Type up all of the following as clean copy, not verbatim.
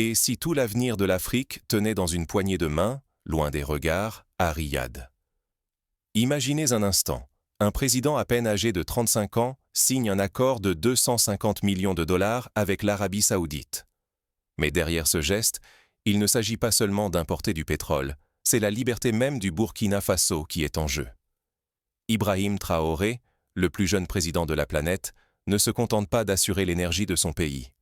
Et si tout l'avenir de l'Afrique tenait dans une poignée de main, loin des regards, à Riyad? Imaginez un instant, un président à peine âgé de 35 ans signe un accord de 250 millions de dollars avec l'Arabie saoudite. Mais derrière ce geste, il ne s'agit pas seulement d'importer du pétrole, c'est la liberté même du Burkina Faso qui est en jeu. Ibrahim Traoré, le plus jeune président de la planète, ne se contente pas d'assurer l'énergie de son pays.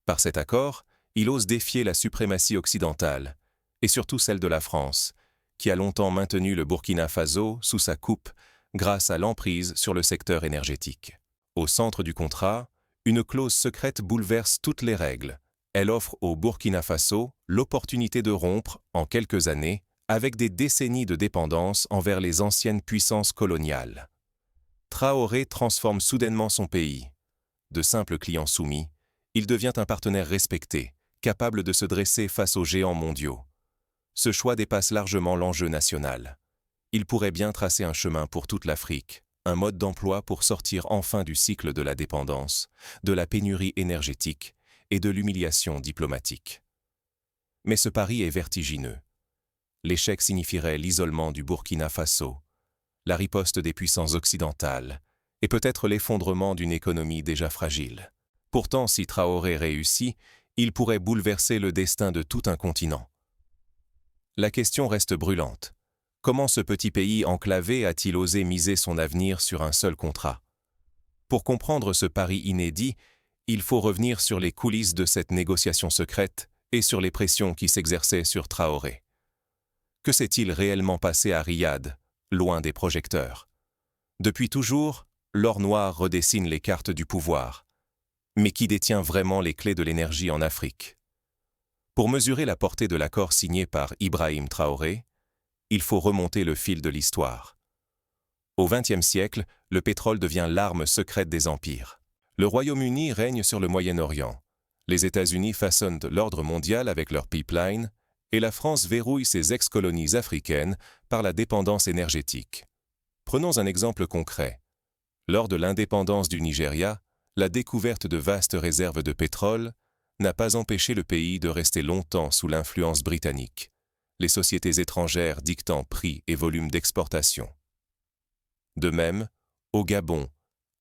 Par cet accord, il ose défier la suprématie occidentale, et surtout celle de la France, qui a longtemps maintenu le Burkina Faso sous sa coupe grâce à l'emprise sur le secteur énergétique. Au centre du contrat, une clause secrète bouleverse toutes les règles. Elle offre au Burkina Faso l'opportunité de rompre, en quelques années, avec des décennies de dépendance envers les anciennes puissances coloniales. Traoré transforme soudainement son pays. De simple client soumis, il devient un partenaire respecté, capable de se dresser face aux géants mondiaux. Ce choix dépasse largement l'enjeu national. Il pourrait bien tracer un chemin pour toute l'Afrique, un mode d'emploi pour sortir enfin du cycle de la dépendance, de la pénurie énergétique et de l'humiliation diplomatique. Mais ce pari est vertigineux. L'échec signifierait l'isolement du Burkina Faso, la riposte des puissances occidentales et peut-être l'effondrement d'une économie déjà fragile. Pourtant, si Traoré réussit, il pourrait bouleverser le destin de tout un continent. La question reste brûlante. Comment ce petit pays enclavé a-t-il osé miser son avenir sur un seul contrat? Pour comprendre ce pari inédit, il faut revenir sur les coulisses de cette négociation secrète et sur les pressions qui s'exerçaient sur Traoré. Que s'est-il réellement passé à Riyad, loin des projecteurs? Depuis toujours, l'or noir redessine les cartes du pouvoir. Mais qui détient vraiment les clés de l'énergie en Afrique? Pour mesurer la portée de l'accord signé par Ibrahim Traoré, il faut remonter le fil de l'histoire. Au XXe siècle, le pétrole devient l'arme secrète des empires. Le Royaume-Uni règne sur le Moyen-Orient. Les États-Unis façonnent l'ordre mondial avec leur pipeline, et la France verrouille ses ex-colonies africaines par la dépendance énergétique. Prenons un exemple concret. Lors de l'indépendance du Nigeria, la découverte de vastes réserves de pétrole n'a pas empêché le pays de rester longtemps sous l'influence britannique, les sociétés étrangères dictant prix et volume d'exportation. De même, au Gabon,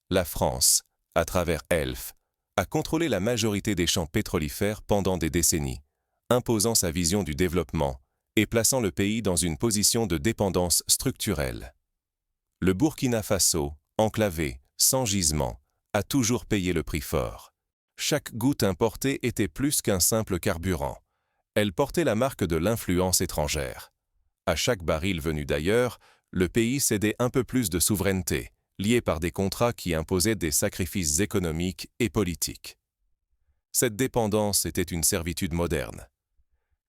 la France, à travers Elf, a contrôlé la majorité des champs pétrolifères pendant des décennies, imposant sa vision du développement et plaçant le pays dans une position de dépendance structurelle. Le Burkina Faso, enclavé, sans gisement, a toujours payé le prix fort. Chaque goutte importée était plus qu'un simple carburant. Elle portait la marque de l'influence étrangère. À chaque baril venu d'ailleurs, le pays cédait un peu plus de souveraineté, liée par des contrats qui imposaient des sacrifices économiques et politiques. Cette dépendance était une servitude moderne.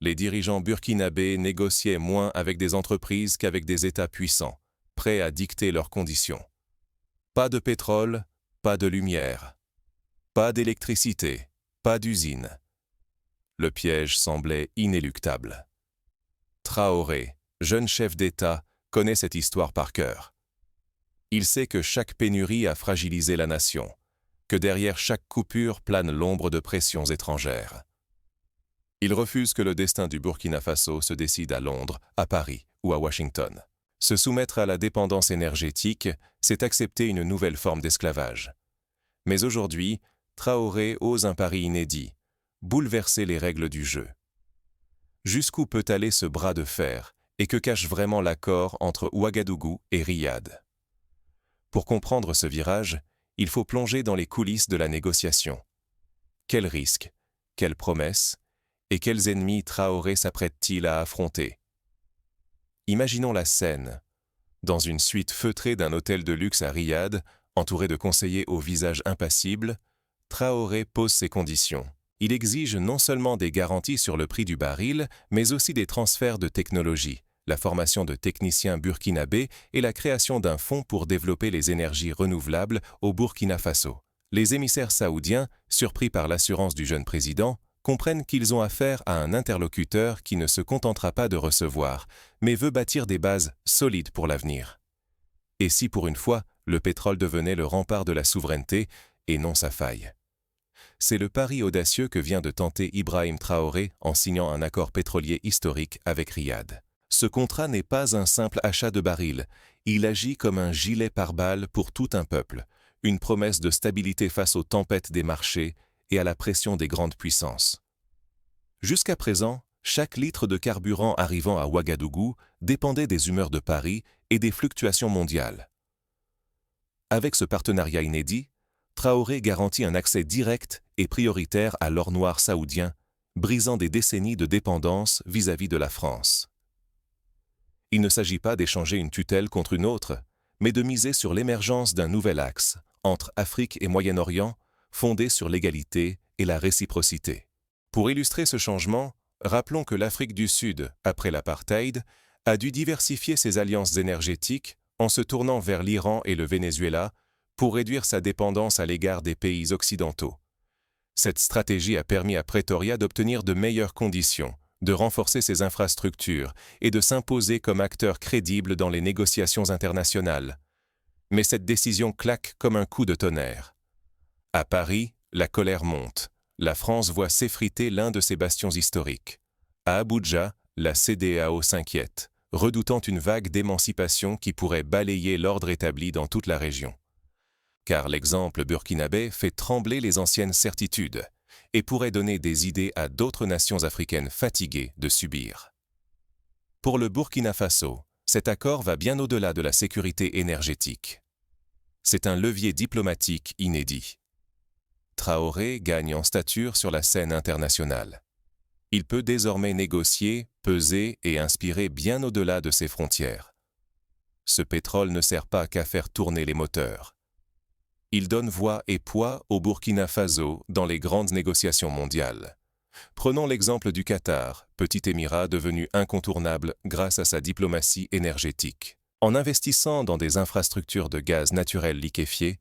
Les dirigeants burkinabés négociaient moins avec des entreprises qu'avec des États puissants, prêts à dicter leurs conditions. Pas de pétrole, pas de lumière. Pas d'électricité, pas d'usine. Le piège semblait inéluctable. Traoré, jeune chef d'État, connaît cette histoire par cœur. Il sait que chaque pénurie a fragilisé la nation, que derrière chaque coupure plane l'ombre de pressions étrangères. Il refuse que le destin du Burkina Faso se décide à Londres, à Paris ou à Washington. Se soumettre à la dépendance énergétique, c'est accepter une nouvelle forme d'esclavage. Mais aujourd'hui, Traoré ose un pari inédit, bouleverser les règles du jeu. Jusqu'où peut aller ce bras de fer et que cache vraiment l'accord entre Ouagadougou et Riyad? Pour comprendre ce virage, il faut plonger dans les coulisses de la négociation. Quels risques, quelles promesses et quels ennemis Traoré s'apprête-t-il à affronter? Imaginons la scène. Dans une suite feutrée d'un hôtel de luxe à Riyad, entouré de conseillers au visage impassible, Traoré pose ses conditions. Il exige non seulement des garanties sur le prix du baril, mais aussi des transferts de technologie, la formation de techniciens burkinabés et la création d'un fonds pour développer les énergies renouvelables au Burkina Faso. Les émissaires saoudiens, surpris par l'assurance du jeune président, comprennent qu'ils ont affaire à un interlocuteur qui ne se contentera pas de recevoir, mais veut bâtir des bases solides pour l'avenir. Et si pour une fois, le pétrole devenait le rempart de la souveraineté et non sa faille? c'est le pari audacieux que vient de tenter Ibrahim Traoré en signant un accord pétrolier historique avec Riyad. Ce contrat n'est pas un simple achat de barils, il agit comme un gilet pare-balles pour tout un peuple, une promesse de stabilité face aux tempêtes des marchés et à la pression des grandes puissances. Jusqu'à présent, chaque litre de carburant arrivant à Ouagadougou dépendait des humeurs de Paris et des fluctuations mondiales. Avec ce partenariat inédit, Traoré garantit un accès direct et prioritaire à l'or noir saoudien, brisant des décennies de dépendance vis-à-vis de la France. Il ne s'agit pas d'échanger une tutelle contre une autre, mais de miser sur l'émergence d'un nouvel axe entre Afrique et Moyen-Orient, fondé sur l'égalité et la réciprocité. Pour illustrer ce changement, rappelons que l'Afrique du Sud, après l'apartheid, a dû diversifier ses alliances énergétiques en se tournant vers l'Iran et le Venezuela pour réduire sa dépendance à l'égard des pays occidentaux. Cette stratégie a permis à Pretoria d'obtenir de meilleures conditions, de renforcer ses infrastructures et de s'imposer comme acteur crédible dans les négociations internationales. Mais cette décision claque comme un coup de tonnerre. À Paris, la colère monte. La France voit s'effriter l'un de ses bastions historiques. À Abuja, la CEDEAO s'inquiète, redoutant une vague d'émancipation qui pourrait balayer l'ordre établi dans toute la région. Car l'exemple burkinabé fait trembler les anciennes certitudes et pourrait donner des idées à d'autres nations africaines fatiguées de subir. Pour le Burkina Faso, cet accord va bien au-delà de la sécurité énergétique. C'est un levier diplomatique inédit. Traoré gagne en stature sur la scène internationale. Il peut désormais négocier, peser et inspirer bien au-delà de ses frontières. Ce pétrole ne sert pas qu'à faire tourner les moteurs. Il donne voix et poids au Burkina Faso dans les grandes négociations mondiales. Prenons l'exemple du Qatar, petit émirat devenu incontournable grâce à sa diplomatie énergétique. En investissant dans des infrastructures de gaz naturel liquéfié,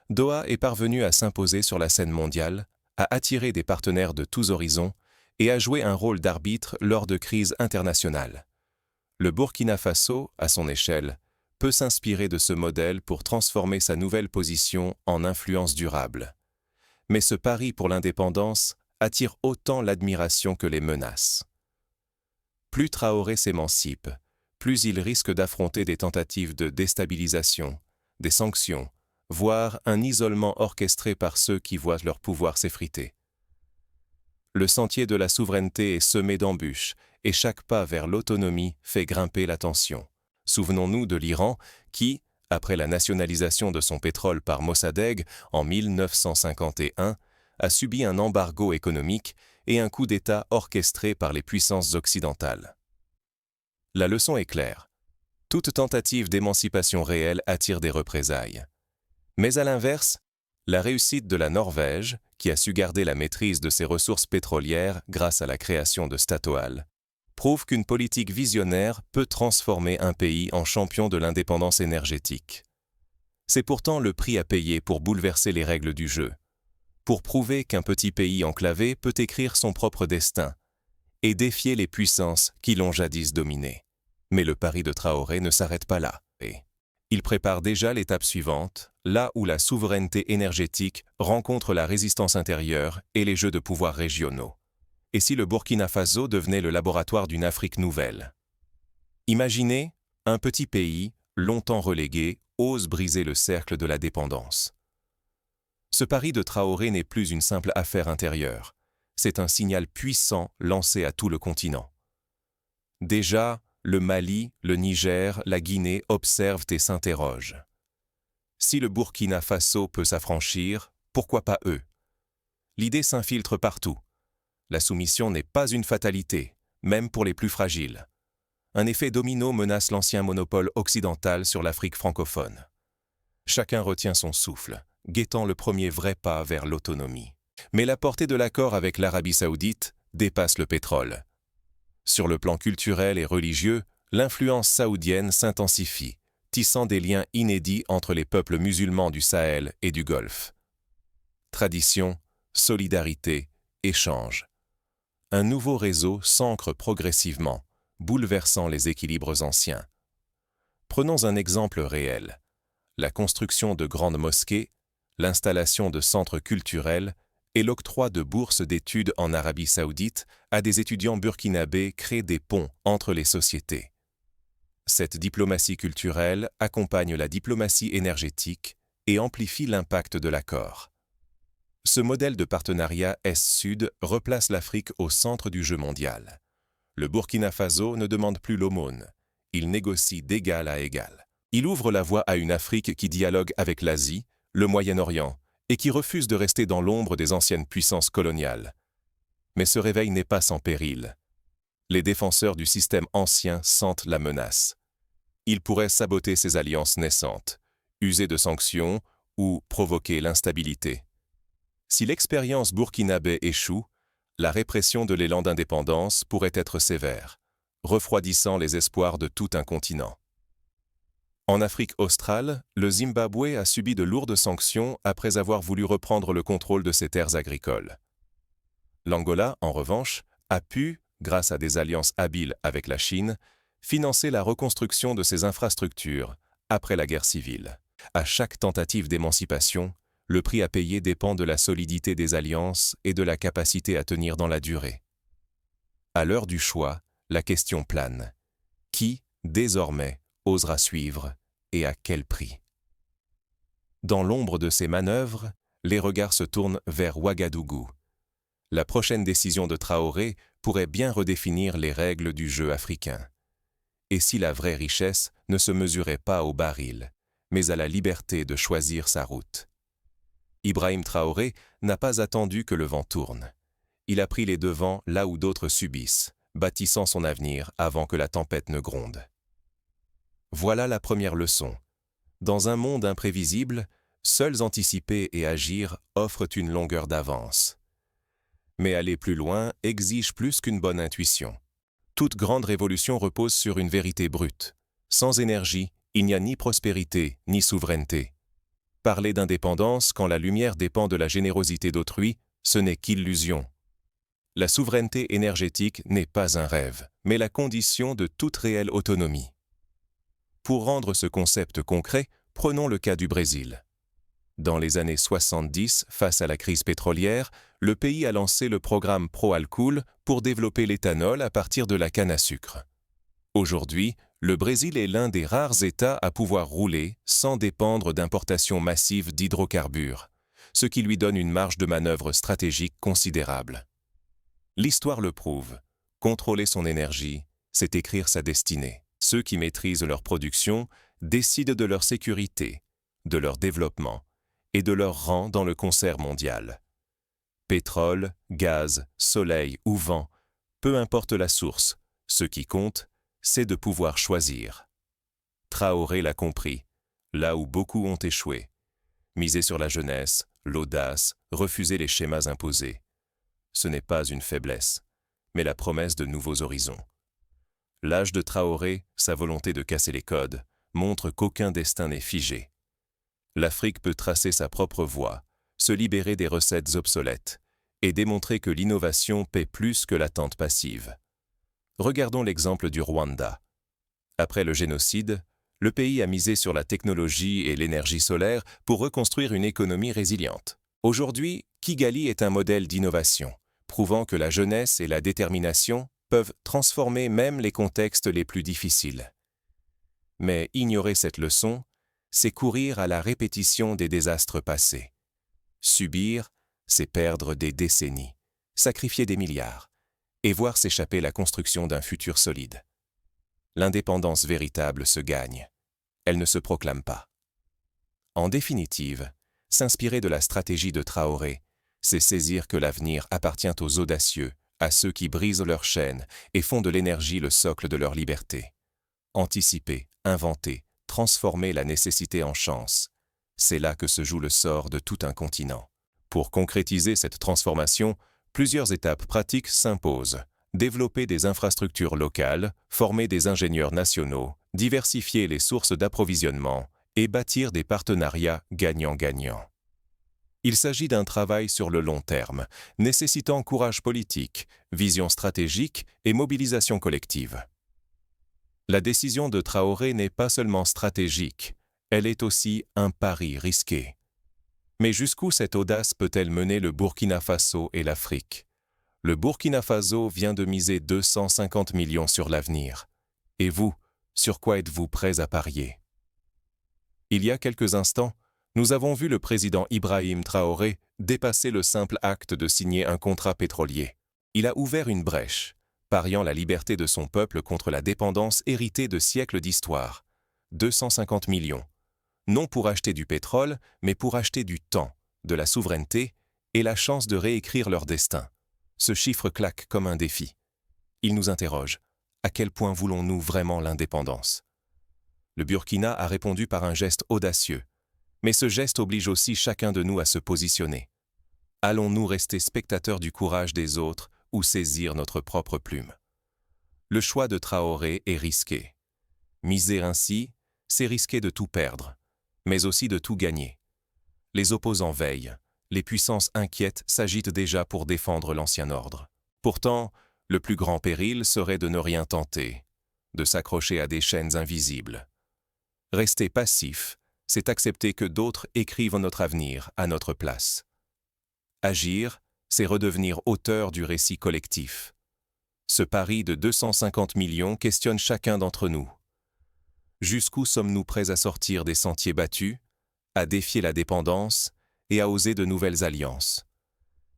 Doha est parvenu à s'imposer sur la scène mondiale, à attirer des partenaires de tous horizons et à jouer un rôle d'arbitre lors de crises internationales. Le Burkina Faso, à son échelle, peut s'inspirer de ce modèle pour transformer sa nouvelle position en influence durable. Mais ce pari pour l'indépendance attire autant l'admiration que les menaces. Plus Traoré s'émancipe, plus il risque d'affronter des tentatives de déstabilisation, des sanctions, voire un isolement orchestré par ceux qui voient leur pouvoir s'effriter. Le sentier de la souveraineté est semé d'embûches et chaque pas vers l'autonomie fait grimper la tension. Souvenons-nous de l'Iran qui, après la nationalisation de son pétrole par Mossadegh en 1951, a subi un embargo économique et un coup d'État orchestré par les puissances occidentales. La leçon est claire. Toute tentative d'émancipation réelle attire des représailles. Mais à l'inverse, la réussite de la Norvège, qui a su garder la maîtrise de ses ressources pétrolières grâce à la création de Statoil, prouve qu'une politique visionnaire peut transformer un pays en champion de l'indépendance énergétique. C'est pourtant le prix à payer pour bouleverser les règles du jeu, pour prouver qu'un petit pays enclavé peut écrire son propre destin et défier les puissances qui l'ont jadis dominé. Mais le pari de Traoré ne s'arrête pas là. Il prépare déjà l'étape suivante, là où la souveraineté énergétique rencontre la résistance intérieure et les jeux de pouvoir régionaux. Et si le Burkina Faso devenait le laboratoire d'une Afrique nouvelle? Imaginez, un petit pays, longtemps relégué, ose briser le cercle de la dépendance. Ce pari de Traoré n'est plus une simple affaire intérieure, c'est un signal puissant lancé à tout le continent. Déjà, le Mali, le Niger, la Guinée observent et s'interrogent. Si le Burkina Faso peut s'affranchir, pourquoi pas eux? L'idée s'infiltre partout. La soumission n'est pas une fatalité, même pour les plus fragiles. Un effet domino menace l'ancien monopole occidental sur l'Afrique francophone. Chacun retient son souffle, guettant le premier vrai pas vers l'autonomie. Mais la portée de l'accord avec l'Arabie saoudite dépasse le pétrole. Sur le plan culturel et religieux, l'influence saoudienne s'intensifie, tissant des liens inédits entre les peuples musulmans du Sahel et du Golfe. Tradition, solidarité, échange. Un nouveau réseau s'ancre progressivement, bouleversant les équilibres anciens. Prenons un exemple réel. La construction de grandes mosquées, l'installation de centres culturels, et l'octroi de bourses d'études en Arabie saoudite à des étudiants burkinabés crée des ponts entre les sociétés. Cette diplomatie culturelle accompagne la diplomatie énergétique et amplifie l'impact de l'accord. Ce modèle de partenariat Est-Sud replace l'Afrique au centre du jeu mondial. Le Burkina Faso ne demande plus l'aumône, il négocie d'égal à égal. Il ouvre la voie à une Afrique qui dialogue avec l'Asie, le Moyen-Orient, et qui refuse de rester dans l'ombre des anciennes puissances coloniales. Mais ce réveil n'est pas sans péril. Les défenseurs du système ancien sentent la menace. Ils pourraient saboter ces alliances naissantes, user de sanctions ou provoquer l'instabilité. Si l'expérience burkinabé échoue, la répression de l'élan d'indépendance pourrait être sévère, refroidissant les espoirs de tout un continent. En Afrique australe, le Zimbabwe a subi de lourdes sanctions après avoir voulu reprendre le contrôle de ses terres agricoles. L'Angola, en revanche, a pu, grâce à des alliances habiles avec la Chine, financer la reconstruction de ses infrastructures après la guerre civile. À chaque tentative d'émancipation, le prix à payer dépend de la solidité des alliances et de la capacité à tenir dans la durée. À l'heure du choix, la question plane. Qui, désormais, osera suivre et à quel prix? Dans l'ombre de ces manœuvres, les regards se tournent vers Ouagadougou. La prochaine décision de Traoré pourrait bien redéfinir les règles du jeu africain. Et si la vraie richesse ne se mesurait pas au baril, mais à la liberté de choisir sa route? Ibrahim Traoré n'a pas attendu que le vent tourne. Il a pris les devants là où d'autres subissent, bâtissant son avenir avant que la tempête ne gronde. Voilà la première leçon. Dans un monde imprévisible, seuls anticiper et agir offrent une longueur d'avance. Mais aller plus loin exige plus qu'une bonne intuition. Toute grande révolution repose sur une vérité brute. Sans énergie, il n'y a ni prospérité, ni souveraineté. Parler d'indépendance quand la lumière dépend de la générosité d'autrui, ce n'est qu'illusion. La souveraineté énergétique n'est pas un rêve, mais la condition de toute réelle autonomie. Pour rendre ce concept concret, prenons le cas du Brésil. Dans les années 70, face à la crise pétrolière, le pays a lancé le programme Proalcool pour développer l'éthanol à partir de la canne à sucre. Aujourd'hui, le Brésil est l'un des rares États à pouvoir rouler sans dépendre d'importations massives d'hydrocarbures, ce qui lui donne une marge de manœuvre stratégique considérable. L'histoire le prouve. Contrôler son énergie, c'est écrire sa destinée. Ceux qui maîtrisent leur production décident de leur sécurité, de leur développement et de leur rang dans le concert mondial. Pétrole, gaz, soleil ou vent, peu importe la source, ce qui compte, c'est de pouvoir choisir. Traoré l'a compris, là où beaucoup ont échoué. Miser sur la jeunesse, l'audace, refuser les schémas imposés. Ce n'est pas une faiblesse, mais la promesse de nouveaux horizons. L'âge de Traoré, sa volonté de casser les codes, montre qu'aucun destin n'est figé. L'Afrique peut tracer sa propre voie, se libérer des recettes obsolètes et démontrer que l'innovation paie plus que l'attente passive. Regardons l'exemple du Rwanda. Après le génocide, le pays a misé sur la technologie et l'énergie solaire pour reconstruire une économie résiliente. Aujourd'hui, Kigali est un modèle d'innovation, prouvant que la jeunesse et la détermination peuvent transformer même les contextes les plus difficiles. Mais ignorer cette leçon, c'est courir à la répétition des désastres passés. Subir, c'est perdre des décennies, sacrifier des milliards, et voir s'échapper la construction d'un futur solide. L'indépendance véritable se gagne. Elle ne se proclame pas. En définitive, s'inspirer de la stratégie de Traoré, c'est saisir que l'avenir appartient aux audacieux, à ceux qui brisent leurs chaînes et font de l'énergie le socle de leur liberté. Anticiper, inventer, transformer la nécessité en chance, c'est là que se joue le sort de tout un continent. Pour concrétiser cette transformation, plusieurs étapes pratiques s'imposent. Développer des infrastructures locales, former des ingénieurs nationaux, diversifier les sources d'approvisionnement et bâtir des partenariats gagnant-gagnant. Il s'agit d'un travail sur le long terme, nécessitant courage politique, vision stratégique et mobilisation collective. La décision de Traoré n'est pas seulement stratégique, elle est aussi un pari risqué. Mais jusqu'où cette audace peut-elle mener le Burkina Faso et l'Afrique? Le Burkina Faso vient de miser 250 millions sur l'avenir. Et vous, sur quoi êtes-vous prêts à parier? Il y a quelques instants, nous avons vu le président Ibrahim Traoré dépasser le simple acte de signer un contrat pétrolier. Il a ouvert une brèche, pariant la liberté de son peuple contre la dépendance héritée de siècles d'histoire. 250 millions. Non pour acheter du pétrole, mais pour acheter du temps, de la souveraineté et la chance de réécrire leur destin. Ce chiffre claque comme un défi. Il nous interroge. À quel point voulons-nous vraiment l'indépendance? Le Burkina a répondu par un geste audacieux. Mais ce geste oblige aussi chacun de nous à se positionner. Allons-nous rester spectateurs du courage des autres ou saisir notre propre plume? Le choix de Traoré est risqué. Miser ainsi, c'est risquer de tout perdre, mais aussi de tout gagner. Les opposants veillent, les puissances inquiètes s'agitent déjà pour défendre l'ancien ordre. Pourtant, le plus grand péril serait de ne rien tenter, de s'accrocher à des chaînes invisibles. Rester passif, c'est accepter que d'autres écrivent notre avenir à notre place. Agir, c'est redevenir auteur du récit collectif. Ce pari de 250 millions questionne chacun d'entre nous. Jusqu'où sommes-nous prêts à sortir des sentiers battus, à défier la dépendance et à oser de nouvelles alliances?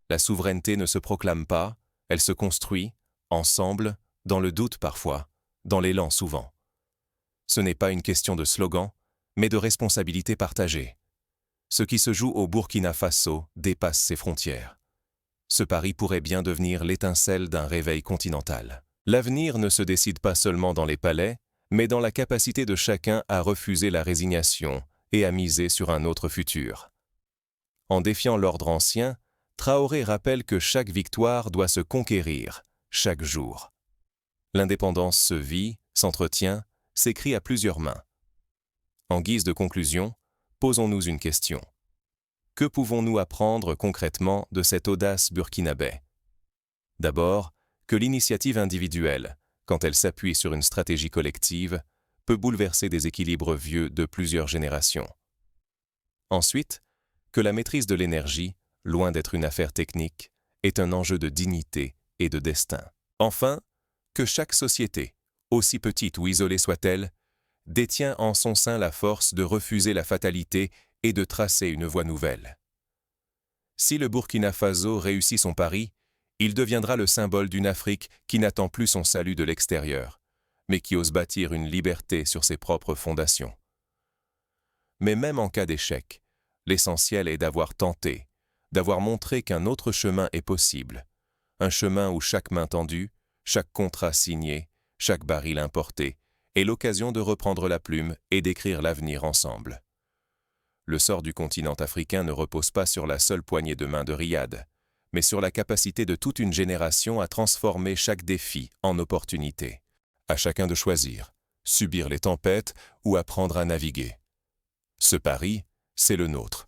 La souveraineté ne se proclame pas, elle se construit, ensemble, dans le doute parfois, dans l'élan souvent. Ce n'est pas une question de slogan, mais de responsabilité partagée. Ce qui se joue au Burkina Faso dépasse ses frontières. Ce pari pourrait bien devenir l'étincelle d'un réveil continental. L'avenir ne se décide pas seulement dans les palais, mais dans la capacité de chacun à refuser la résignation et à miser sur un autre futur. En défiant l'ordre ancien, Traoré rappelle que chaque victoire doit se conquérir, chaque jour. L'indépendance se vit, s'entretient, s'écrit à plusieurs mains. En guise de conclusion, posons-nous une question. Que pouvons-nous apprendre concrètement de cette audace burkinabé? D'abord, que l'initiative individuelle, quand elle s'appuie sur une stratégie collective, peut bouleverser des équilibres vieux de plusieurs générations. Ensuite, que la maîtrise de l'énergie, loin d'être une affaire technique, est un enjeu de dignité et de destin. Enfin, que chaque société, aussi petite ou isolée soit-elle, détient en son sein la force de refuser la fatalité et de tracer une voie nouvelle. Si le Burkina Faso réussit son pari, il deviendra le symbole d'une Afrique qui n'attend plus son salut de l'extérieur, mais qui ose bâtir une liberté sur ses propres fondations. Mais même en cas d'échec, l'essentiel est d'avoir tenté, d'avoir montré qu'un autre chemin est possible, un chemin où chaque main tendue, chaque contrat signé, chaque baril importé, est l'occasion de reprendre la plume et d'écrire l'avenir ensemble. Le sort du continent africain ne repose pas sur la seule poignée de main de Riyad, mais sur la capacité de toute une génération à transformer chaque défi en opportunité. À chacun de choisir, subir les tempêtes ou apprendre à naviguer. Ce pari, c'est le nôtre.